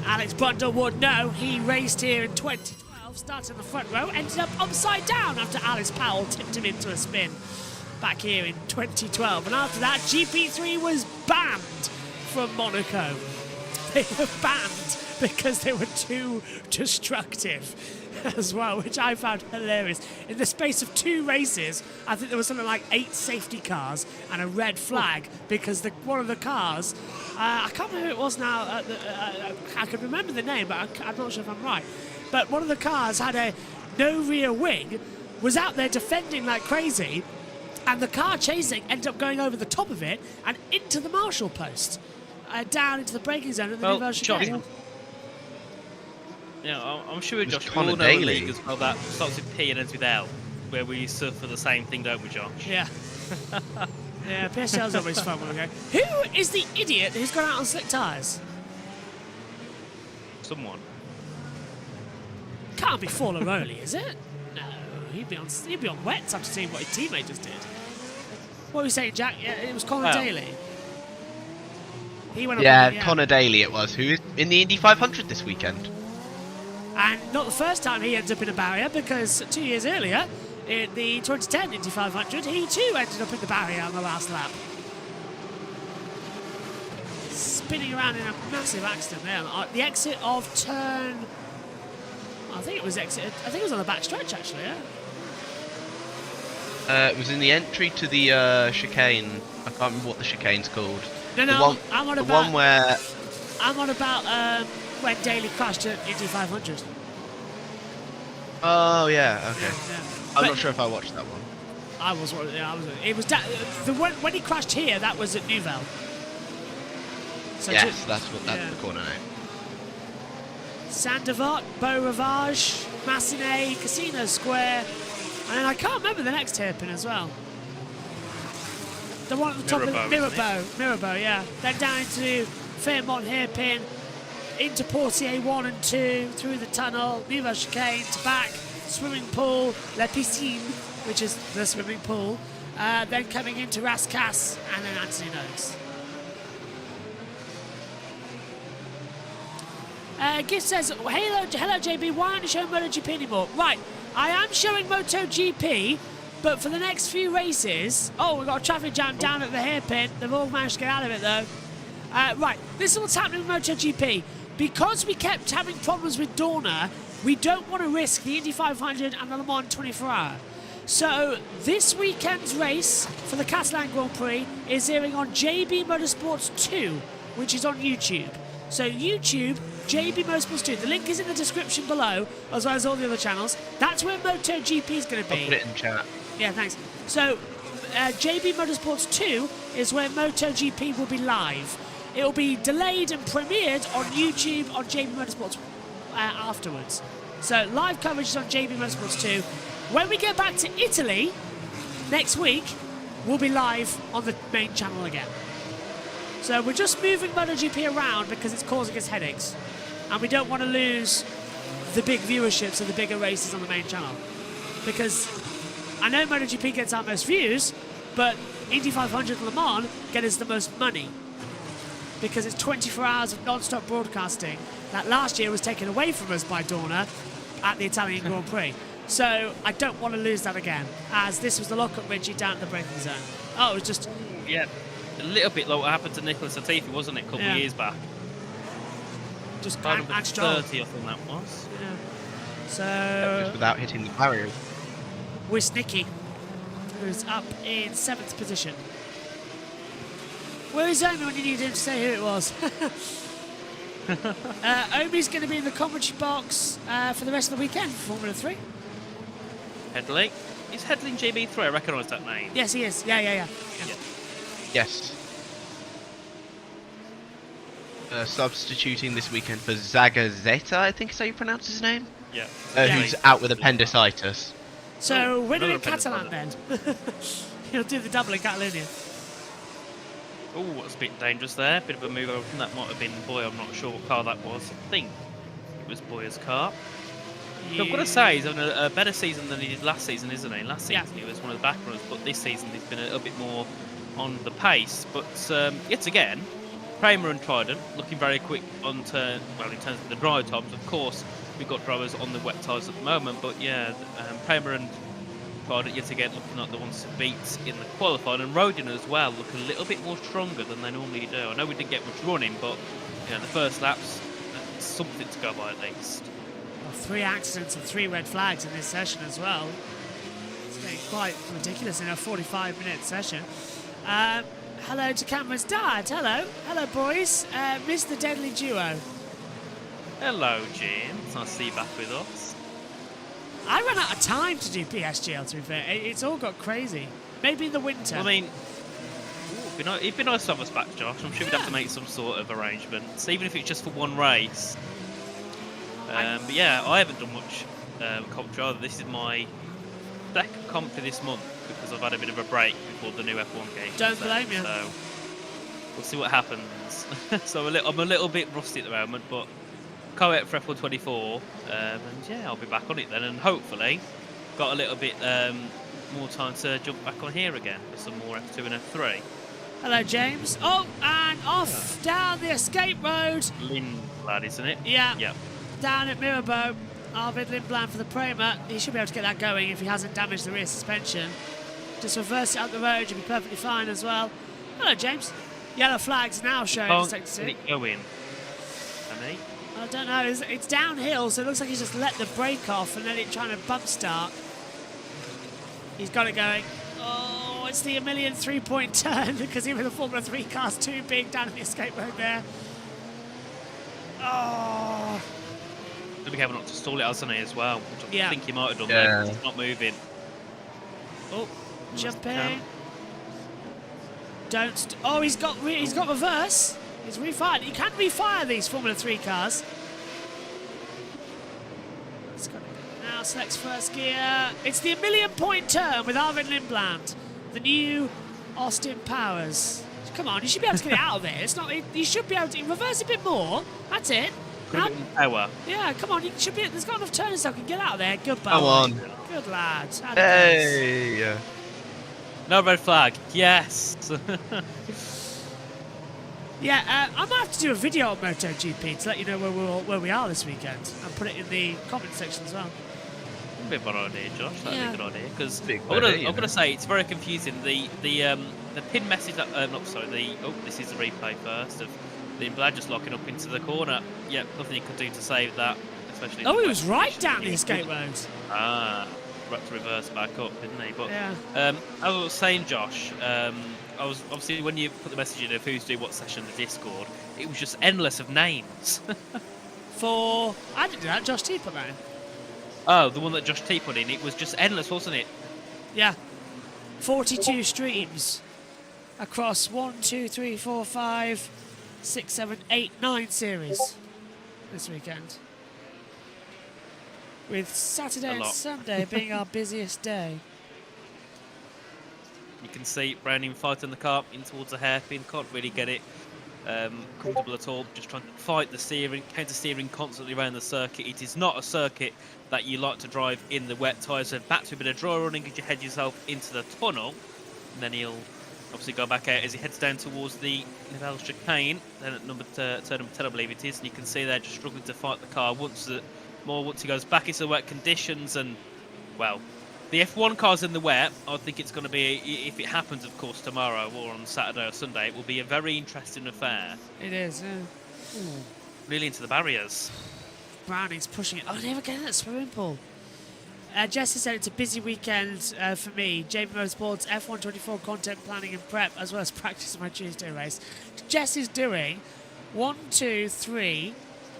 Alex Brundle would know. He raced here in 2012, started in the front row, ended up upside down after Alice Powell tipped him into a spin back here in 2012. And after that, GP3 was banned from Monaco. They were banned because they were too destructive as well, which I found hilarious. In the space of 2 races, I think there was something like 8 safety cars and a red flag because one of the cars, I can't remember who it was now, I can remember the name, but I'm not sure if I'm right. But one of the cars had a no rear wing, was out there defending like crazy, and the car chasing ended up going over the top of it and into the marshal post, down into the braking zone at the Nouvelle Chicane. Yeah, I'm sure, Josh, we Connor all know a Daly. league as well that starts with P and ends with L, where we suffer the same thing, don't we, Josh? Yeah. Yeah, PSL's always fun when we go. Who is the idiot who's gone out on slick tyres? Someone. Can't be Forlaroli, is it? No, he'd be on wets after seeing what his teammate just did. What were you saying, Jack? Yeah, it was Connor Daly. He went up Yeah, on, Connor Daly it was, who is in the Indy 500 this weekend. And not the first time he ends up in a barrier, because 2 years earlier, in the 2010 Indy 500, he too ended up in the barrier on the last lap. Spinning around in a massive accident there. The exit of turn... I think it was on the back stretch, actually, yeah. It was in the entry to the chicane. I can't remember what the chicane's called. No, I'm on about... one where... I'm on about when Daly crashed at Indy 500. Oh, yeah, okay. Yeah. I'm not sure if I watched that one. I was. It was when he crashed here. That was at Nouvelle. So Yes, that's the corner name. Saint-Devote, Beau Rivage, Massenet, Casino Square, and then I can't remember the next hairpin as well. The one at the top of Mirabeau, yeah. Then down into Fairmont hairpin, into Portier 1 and 2, through the tunnel, Nouvelle Chicane to back, swimming pool, La Piscine, which is the swimming pool, then coming into Rascasse, and then Anthony Noakes. Gift says, hello JB, why aren't you showing MotoGP anymore? Right, I am showing MotoGP, but for the next few races... Oh, we've got a traffic jam down at the hairpin. They've all managed to get out of it, though. Right, this is what's happening with MotoGP. Because we kept having problems with Dorna, we don't want to risk the Indy 500 and the Le Mans 24-hour. So this weekend's race for the Catalan Grand Prix is airing on JB Motorsports 2, which is on YouTube. So YouTube, JB Motorsports 2. The link is in the description below, as well as all the other channels. That's where MotoGP is going to be. I'll put it in chat. Yeah, thanks. So JB Motorsports 2 is where MotoGP will be live. It will be delayed and premiered on YouTube on JB Motorsports afterwards. So live coverage is on JB Motorsports 2. When we get back to Italy next week, we'll be live on the main channel again. So we're just moving MotoGP around because it's causing us headaches. And we don't want to lose the big viewerships of the bigger races on the main channel. Because I know MotoGP gets our most views, but Indy 500 and Le Mans get us the most money. Because it's 24 hours of non-stop broadcasting that last year was taken away from us by Dorna at the Italian Grand Prix. So I don't want to lose that again, as this was the lock-up Richie down at the braking zone. Oh, it was just... Yeah, a little bit like what happened to Nicholas Latifi, wasn't it, a couple of years back? Just and Stroll. 30, I think that was. Yeah. Just So without hitting the barriers. Wisnicki, who's up in 7th position. Where is Omi when you need him to say who it was? Omi's going to be in the commentary box for the rest of the weekend for Formula 3. Headley? Is Headley in JB3? I recognise that name. Yes, he is. Yeah. Yes. Substituting this weekend for Zagazeta, I think is how you pronounce his name. Yeah. Who's out with appendicitis. So winner another in Catalan then. He'll do the double in Catalonia. Oh, that's a bit dangerous there. Bit of a move over. That might have been Boy. I'm not sure what car that was. I think it was Boyer's car. So I've got to say, he's having a better season than he did last season, isn't he? Last season he was one of the back runners, but this season he's been a little bit more on the pace. But yet again, Kramer and Trident looking very quick on turn. Well, in terms of the dry times, of course, we've got drivers on the wet tyres at the moment. But yeah, Kramer and Trident yet again looking like the ones to beat in the qualifying, and Rodin as well look a little bit more stronger than they normally do. I know we didn't get much running, but you know, the first laps, something to go by at least. Well, 3 accidents and 3 red flags in this session as well. It's getting quite ridiculous in a 45-minute session. Hello to Cameron's dad. Hello. Hello, boys. Mr. Deadly Duo. Hello, Jim. It's nice to see you back with us. I ran out of time to do PSGL, to be fair. It's all got crazy. Maybe in the winter. I mean, it'd be nice to have us back, Josh. I'm sure we'd have to make some sort of arrangements, even if it's just for one race. But yeah, I haven't done much commentary either. This is my second commentary this month because I've had a bit of a break before the new F1 game. Don't blame you. So we'll see what happens. So I'm a little bit rusty at the moment, but can't wait for F1 24. And yeah, I'll be back on it then, and hopefully got a little bit more time to jump back on here again for some more F2 and F3. Hello, James. Oh, and off down the escape road. Lindblad, isn't it? Yeah. Yep. Down at Mirabeau. Arvid Lindblad for the Prema. He should be able to get that going if he hasn't damaged the rear suspension. Just reverse it up the road, you'll be perfectly fine as well. Hello, James. Yellow flags now showing in sector 2. Can it go in? Annie? I don't know. It's downhill, so it looks like he's just let the brake off and then it trying to bump start. He's got it going. Oh, it's the 1,000,000 3-point turn because even the Formula 3 car's too big down in the escape road there. Oh. Got to be careful not to stall it, hasn't he, as well? Which I think he might have done there. It's not moving. Oh, jumping. Don't. Oh, he's got reverse. He's refired. He can refire these Formula 3 cars. He's got it. Now selects first gear. It's the 1,000,000-point turn with Arvid Lindblad, the new Austin Powers. Come on, you should be able to get it out of there. It's not. You should be able to reverse a bit more. That's it. Power. Yeah, come on. You should be. There's got enough turns so I can get out of there. Good ball. Come on. Good lad. Hey. No red flag. Yes. Yeah, I might have to do a video on MotoGP to let you know where we are this weekend and put it in the comment section as well. A bit of an idea, Josh. That'd be a good idea because I've got to say it's very confusing. The pin message that this is the replay first of Lindblad just locking up into the corner. Yep, nothing he could do to save that, especially. He was right down the escape road. Right to reverse back up, didn't he? But yeah. As I was saying, Josh, I was obviously when you put the message in of who's doing what session in the Discord, it was just endless of names. I didn't do that. Josh T put that in. Oh, the one that Josh T put in. It was just endless, wasn't it? Yeah. 42 streams across 1, 2, 3, 4, 5, 6, 7, 8, 9 series this weekend. With Saturday and Sunday being our busiest day. You can see Browning fighting the car in towards the hairpin. Can't really get it comfortable at all. Just trying to fight the steering, counter steering constantly around the circuit. It is not a circuit that you like to drive in the wet tyres. So back to a bit of dry running as you head yourself into the tunnel. And then he'll obviously go back out as he heads down towards the Nivelle chicane. Then at turn number 10, I believe it is. And you can see they're just struggling to fight the car once he goes back into the wet conditions. And, well, the F1 car's in the wet. I think it's going to be, if it happens, of course, tomorrow or on Saturday or Sunday, it will be a very interesting affair. It is, Really into the barriers. Browning's pushing it. Oh, never get that swimming pool. Jess has said it's a busy weekend for me. JBMotorsports, F1 24 content planning and prep, as well as practice my Tuesday race. Jess is doing 1, 2, 3,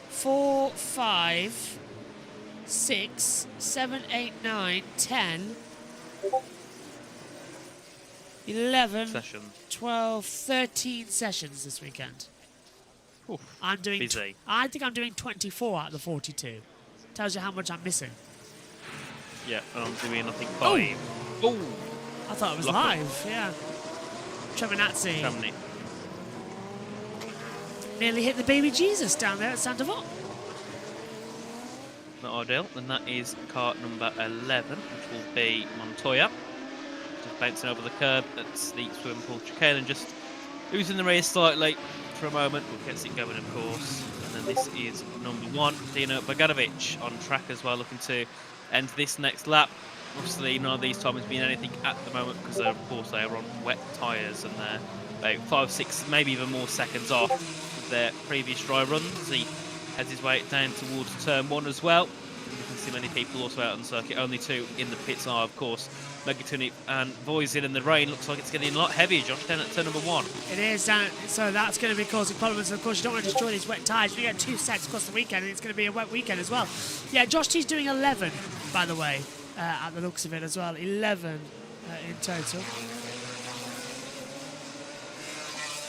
4, 5, 6, 7, 8, 9, 10, 11, Session. 12, 13 sessions this weekend. Oof, I'm doing. busy. I think I'm doing 24 out of the 42. Tells you how much I'm missing. Yeah, and I'm doing, I think, 5. Oh! I thought it was Lock up. live, yeah. Treminazzi Tramney. nearly hit the baby Jesus down there at Sandoval. Not ideal. And that is car number 11, which will be Montoya. Just bouncing over the curb. That's the swim Paul Chicane and just losing the race slightly for a moment, but gets it going, of course. And then this is number 1, Dino Bogdanovic, on track as well, looking to end this next lap. Obviously, none of these times mean anything at the moment because, of course, they are on wet tyres and they're about 5, 6, maybe even more seconds off their previous dry runs. He heads his way down towards turn 1 as well. And you can see many people also out on the circuit. Only 2 in the pits are, of course, Megatuni and Voisin, and the rain looks like it's getting a lot heavier, Josh, down at turn number 1. It is, so that's going to be causing problems. Of course, you don't want to destroy these wet tyres. You get 2 sets across the weekend, and it's going to be a wet weekend as well. Yeah, Josh T's doing 11, by the way, at the looks of it as well. 11 in total.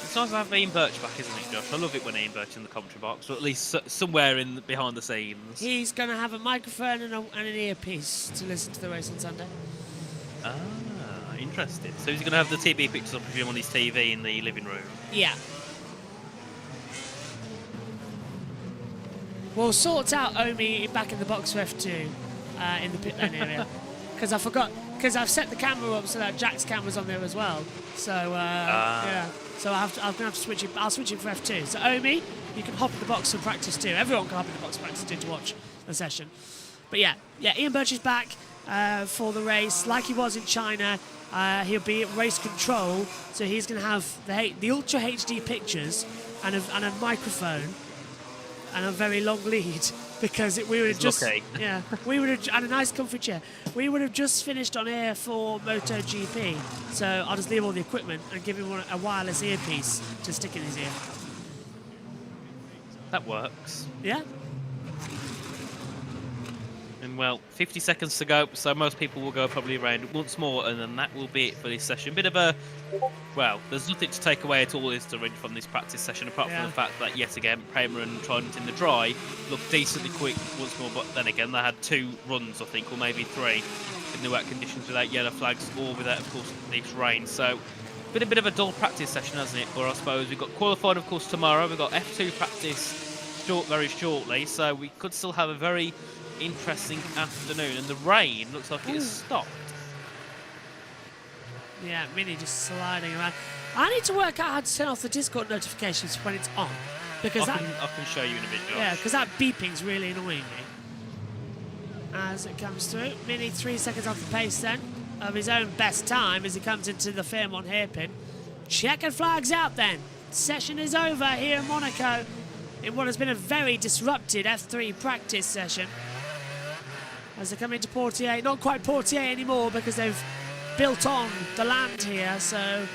It's nice to have Ian Birch back, isn't it, Josh? I love it when Ian Birch in the commentary box, or at least somewhere in behind the scenes. He's going to have a microphone and an earpiece to listen to the race on Sunday. Ah, interesting. So he's going to have the TV pictures, I presume, on his TV in the living room. Yeah. We'll sort out Omi back in the box for F2 in the pit lane area. Because I forgot, because I've set the camera up so that Jack's camera's on there as well. So, yeah. So I'm going to have to switch it. I'll switch it for F2. So Omi, you can hop in the box for practice too. Everyone can hop in the box for practice too to watch the session. But yeah, Ian Birch is back for the race, like he was in China. He'll be at race control, so he's going to have the Ultra HD pictures and a microphone and a very long lead because we would have just we would have and a nice comfy chair. We would have just finished on air for MotoGP, so I'll just leave all the equipment and give him a wireless earpiece to stick in his ear. That works. Yeah. And well, 50 seconds to go, so most people will go probably around once more, and then that will be it for this session. Bit of a, well, there's nothing to take away at all is to read from this practice session, apart from the fact that, yet again, Kramer and Trident in the dry looked decently quick once more, but then again, they had 2 runs, I think, or maybe 3, in the wet conditions without yellow flags or without, of course, this rain. So, been a bit of a dull practice session, hasn't it? Or I suppose we've got qualified, of course, tomorrow. We've got F2 practice very shortly, so we could still have a very interesting afternoon, and the rain looks like it has stopped. Yeah, Mini just sliding around. I need to work out how to turn off the Discord notifications when it's on, because I can show you in a bit, Josh. Yeah, because that beeping's really annoying me as it comes through. Mini 3 seconds off the pace then of his own best time as he comes into the Fairmont hairpin. Checkered flags out then. Session is over here in Monaco in what has been a very disrupted F3 practice session. As they come into Portier, not quite Portier anymore because they've built on the land here, so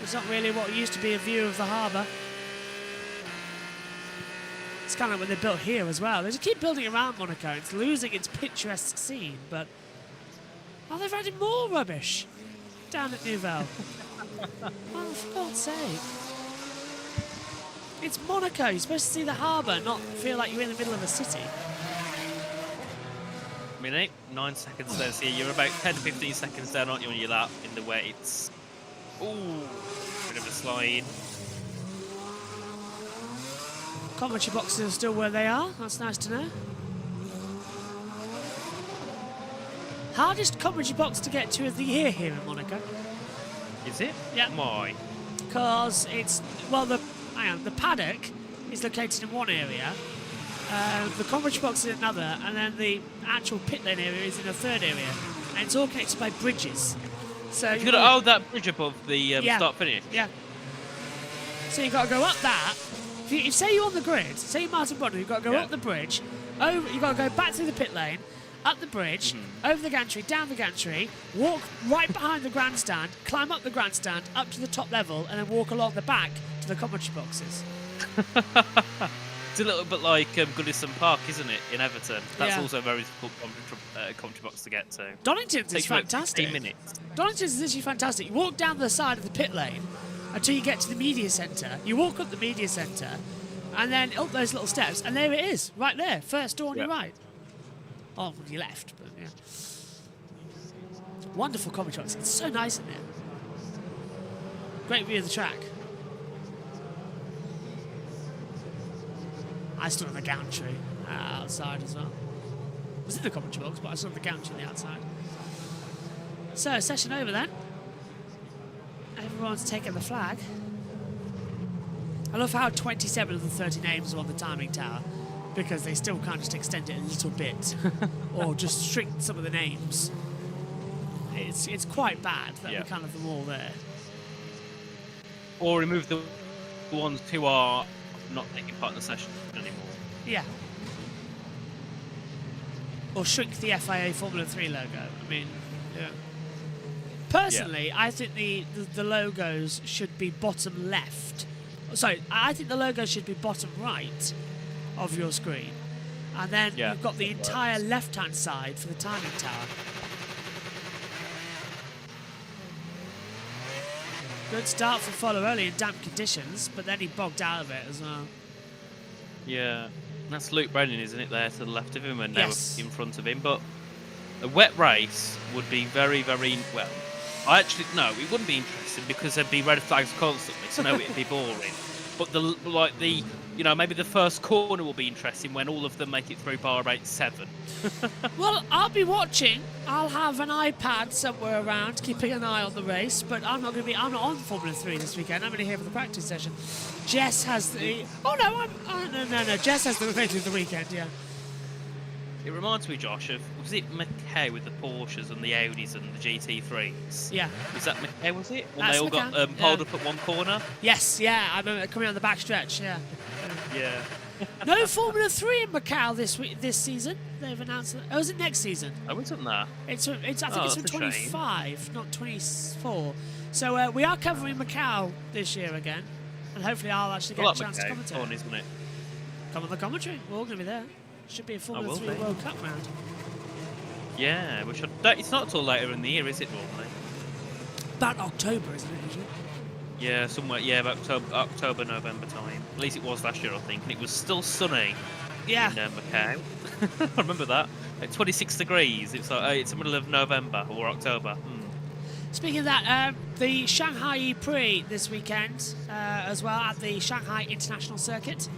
it's not really what used to be a view of the harbour. It's kind of what they built here as well. They just keep building around Monaco. It's losing its picturesque scene, but they've added more rubbish down at Nouvelle. Oh, for God's sake. It's Monaco. You're supposed to see the harbour, not feel like you're in the middle of a city. Minute, 9 seconds down here. You're about 10 to 15 seconds down, aren't you, on your lap in the wets? Ooh, bit of a slide. Commentary boxes are still where they are. That's nice to know. Hardest commentary box to get to of the year here in Monaco. Is it? Yeah. Why? Because it's, well, the paddock is located in one area. The commentary box is in another, and then the actual pit lane area is in a third area, and it's all connected by bridges. So you've got to, that bridge above the start finish. Yeah. So you've got to go up that. If say you're on the grid, say you're Martin Brundle, you've got to go up the bridge, over. You've got to go back through the pit lane, up the bridge, over the gantry, down the gantry, walk right behind the grandstand, climb up the grandstand, up to the top level, and then walk along the back to the commentary boxes. It's a little bit like Goodison Park, isn't it, in Everton? That's also a very difficult commentary box to get to. Donington's is fantastic. 15 minutes. Donington's is actually fantastic. You walk down the side of the pit lane until you get to the media centre. You walk up the media centre, and then up those little steps, and there it is, right there, first door on your right. Oh, when he left, but yeah. Wonderful commentary trucks. It's so nice in there. Great view of the track. I stood on the gantry outside as well. I was in the commentary box, but I stood on the gantry on the outside. So, session over then. Everyone's taking the flag. I love how 27 of the 30 names are on the timing tower, because they still can't just extend it a little bit or just shrink some of the names. It's quite bad that we can't have them all there. Or remove the ones who are not taking part in the session anymore. Yeah. Or shrink the FIA Formula 3 logo. I mean, yeah. Personally, I think the logos should be bottom left. Sorry, I think the logo should be bottom right of your screen. And then you've got the entire left-hand side for the timing tower. Good start for Follow-Only in damp conditions, but then he bogged out of it as well. Yeah, that's Luke Brennan, isn't it, there to the left of him and now Yes. in front of him. But a wet race would be very, very, well, no, it wouldn't be interesting because there'd be red flags constantly, so no, it'd be boring. But maybe the first corner will be interesting when all of them make it through bar 8-7. Well, I'll be watching. I'll have an iPad somewhere around, keeping an eye on the race. But I'm not on Formula 3 this weekend. I'm only here for the practice session. Jess has the. Oh no, no. Jess has the race of the weekend. Yeah. It reminds me, Josh, of, was it McKay with the Porsches and the Audis and the GT3s? Yeah. Was that McKay, was it? When That's they all got McCann, pulled yeah. up at one corner? Yes. Yeah. I remember coming on the back stretch. Yeah. Yeah. No Formula 3 in Macau this season. They've announced that. Oh, is it next season? I wasn't there. I think it's from that's a shame. 25, not 24. So we are covering Macau this year again, and hopefully I'll actually get a chance to commentate. Fun, isn't it? Come on the commentary. We're all going to be there. Should be a Formula will 3 be. World Cup round. Yeah, we should. It's not till later in the year, is it, normally? About October, isn't it, usually? Yeah, somewhere. Yeah, about October, November time. At least it was last year, I think, and it was still sunny Yeah. in Macau. I remember that. At 26 degrees. It's the middle of November or October. Speaking of that, the Shanghai Prix this weekend as well at the Shanghai International Circuit.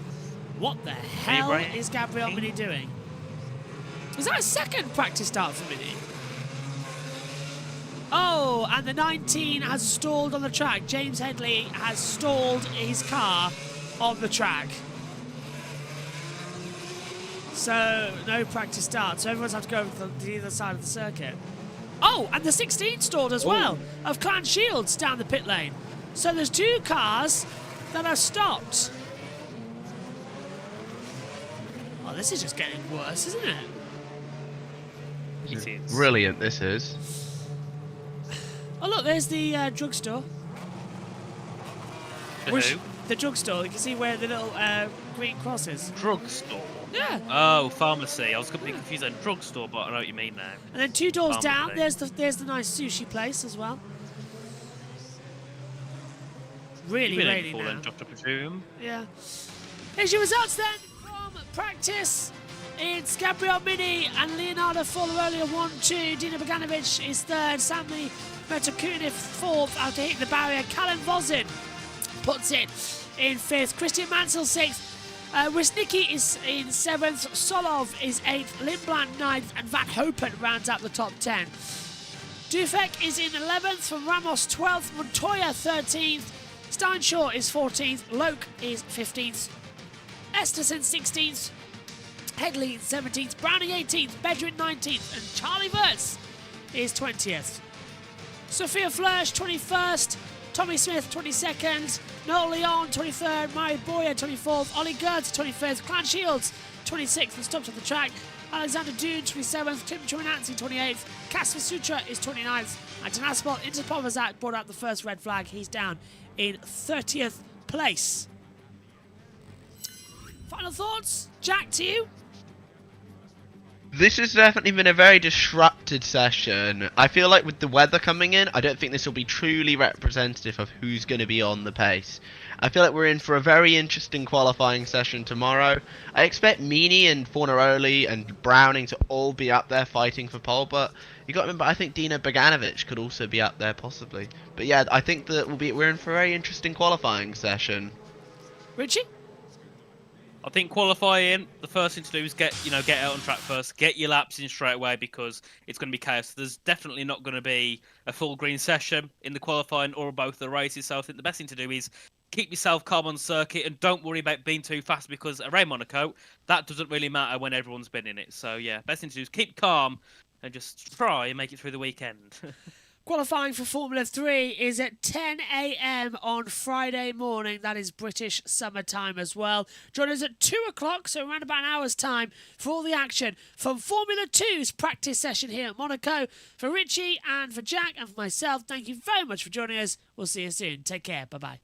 What the hell is Gabriel Mini doing? Was that a second practice start for Mini? Oh, and the 19 has stalled on the track. James Headley has stalled his car on the track. So, no practice start. So everyone's had to go over to the other side of the circuit. Oh, and the 16 stalled as well, of Clan Shields down the pit lane. So there's two cars that are stopped. Oh, this is just getting worse, isn't it? It is. Brilliant, this is. Oh, look, there's the drugstore. The drugstore. You can see where the little green cross is. Drugstore. Yeah. Oh, pharmacy. I was completely confused on drugstore, but I know what you mean now. And then two doors down, Pharmacy. there's the nice sushi place as well. Really You've been raining in before now. then, Josh, I presume. Yeah. Here's your results then from practice. It's Gabriel Mini and Leonardo Follow-Only 1-2. Dino Boganovic is third. Sami Metokunif fourth after hitting the barrier. Callum Vozin puts it in fifth. Christian Mansell sixth. Wisnicki is in seventh. Solov is eighth. Lindblad ninth. And Van Hopen rounds out the top 10. Dufek is in 11th. From Ramos 12th. Montoya 13th. Steinshaw is 14th. Loke is 15th. Esterson 16th. Headley 17th. Browning 18th. Bedrin 19th. And Charlie Wirtz is 20th. Sophia Flörsch 21st. Tommy Smith 22nd. Noel Leon 23rd. Mario Boyer 24th. Ollie Gertz 25th. Clan Shields 26th and stopped on the track. Alexander Dune 27th. Tim Chominanzi 28th. Kasper Sutra is 29th. And Tanaspol Interpovazak brought out the first red flag. He's down in 30th place. Final thoughts? Jack, to you? This has definitely been a very disrupted session. I feel like with the weather coming in, I don't think this will be truly representative of who's going to be on the pace. I feel like we're in for a very interesting qualifying session tomorrow. I expect Meany and Fornaroli and Browning to all be up there fighting for pole, but you got to remember, I think Dino Boganovic could also be up there possibly. But yeah, I think that we're in for a very interesting qualifying session. Richie? I think qualifying, the first thing to do is get out on track first, get your laps in straight away because it's going to be chaos. There's definitely not going to be a full green session in the qualifying or both the races. So I think the best thing to do is keep yourself calm on circuit and don't worry about being too fast because around Monaco, that doesn't really matter when everyone's been in it. So yeah, best thing to do is keep calm and just try and make it through the weekend. Qualifying for Formula 3 is at 10 a.m. on Friday morning. That is British summertime as well. Join us at 2 o'clock, so around about an hour's time, for all the action from Formula 2's practice session here at Monaco. For Richie and for Jack and for myself, thank you very much for joining us. We'll see you soon. Take care. Bye-bye.